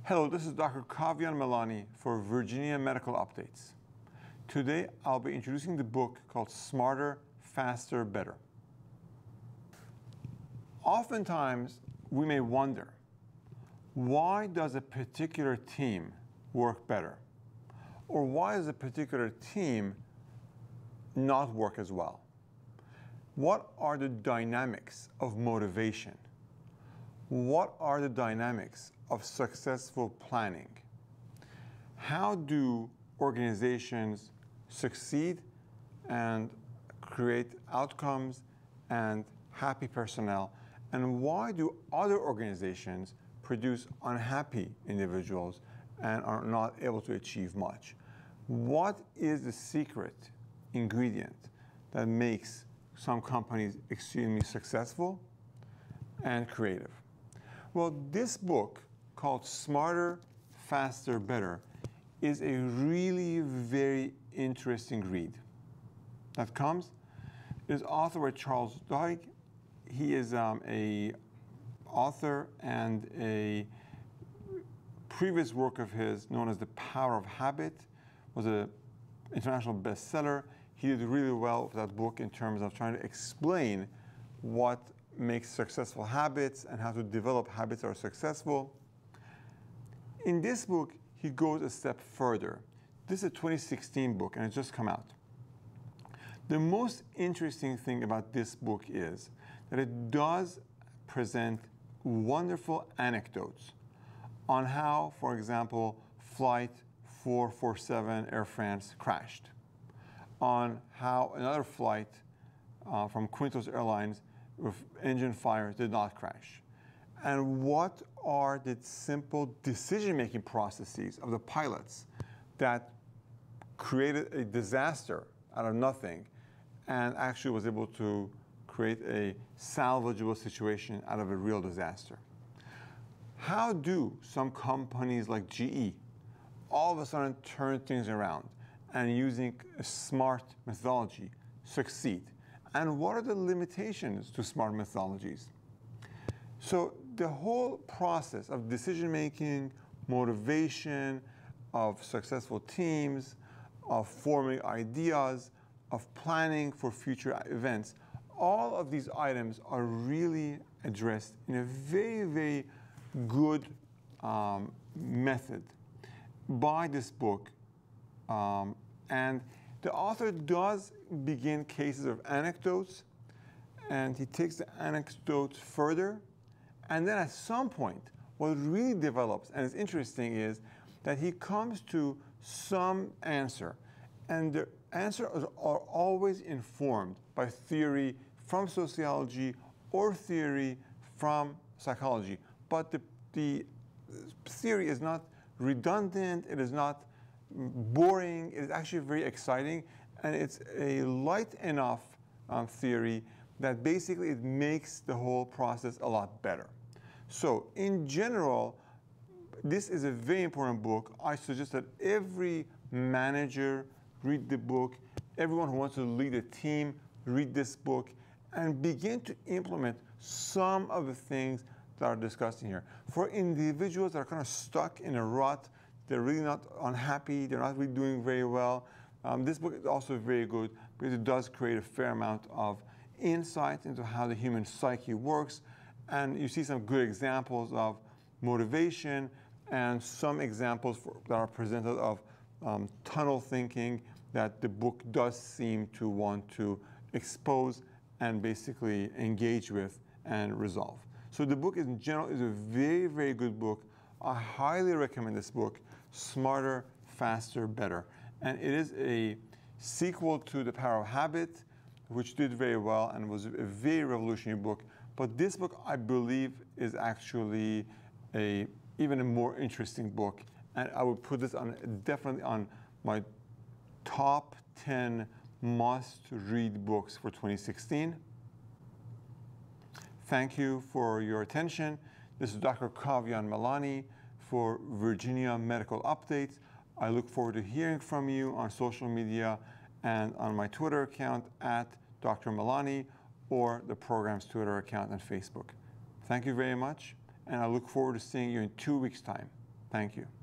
Hello, this is Dr. Kavian Milani for Virginia Medical Updates. Today, I'll be introducing the book called Smarter, Faster, Better. Oftentimes, we may wonder, why does a particular team work better? Or why does a particular team not work as well? What are the dynamics of motivation? What are the dynamics of successful planning? How do organizations succeed and create outcomes and happy personnel? And why do other organizations produce unhappy individuals and are not able to achieve much? What is the secret ingredient that makes some companies extremely successful and creative? Well, this book called Smarter, Faster, Better is a really very interesting read that comes. It is authored by Charles Duhigg. He is a author, and a previous work of his known as The Power of Habit was an international bestseller. He did really well with that book in terms of trying to explain what makes successful habits and how to develop habits that are successful. In this book, he goes a step further. This is a 2016 book, and it's just come out. The most interesting thing about this book is that it does present wonderful anecdotes on how, for example, Flight 447 Air France crashed, on how another flight from Quintos Airlines with engine fire did not crash, and what are the simple decision-making processes of the pilots that created a disaster out of nothing and actually was able to create a salvageable situation out of a real disaster. How do some companies like GE all of a sudden turn things around and using a smart methodology succeed? And what are the limitations to smart methodologies? So the whole process of decision-making, motivation, of successful teams, of forming ideas, of planning for future events, all of these items are really addressed in a very, very good method by this book. And the author does begin cases of anecdotes, and he takes the anecdotes further. And then at some point, what really develops, and is interesting, is that he comes to some answer. And the answers are always informed by theory from sociology or theory from psychology. But the theory is not redundant, it is not boring, it is actually very exciting, and it's a light enough theory that basically it makes the whole process a lot better. So in general, this is a very important book. I suggest that every manager read the book, everyone who wants to lead a team read this book, and begin to implement some of the things that are discussed in here. For individuals that are kind of stuck in a rut, they're really not unhappy, they're not really doing very well, this book is also very good because it does create a fair amount of insight into how the human psyche works. And you see some good examples of motivation and some examples that are presented of tunnel thinking that the book does seem to want to expose and basically engage with and resolve. So the book in general is a very, very good book. I highly recommend this book, Smarter, Faster, Better. And it is a sequel to The Power of Habit, which did very well and was a very revolutionary book. But this book, I believe, is actually even a more interesting book. And I would put this definitely on my top 10 must-read books for 2016. Thank you for your attention. This is Dr. Kavian Milani for Virginia Medical Updates. I look forward to hearing from you on social media and on my Twitter account at Dr. Milani, or the program's Twitter account and Facebook. Thank you very much, and I look forward to seeing you in 2 weeks' time. Thank you.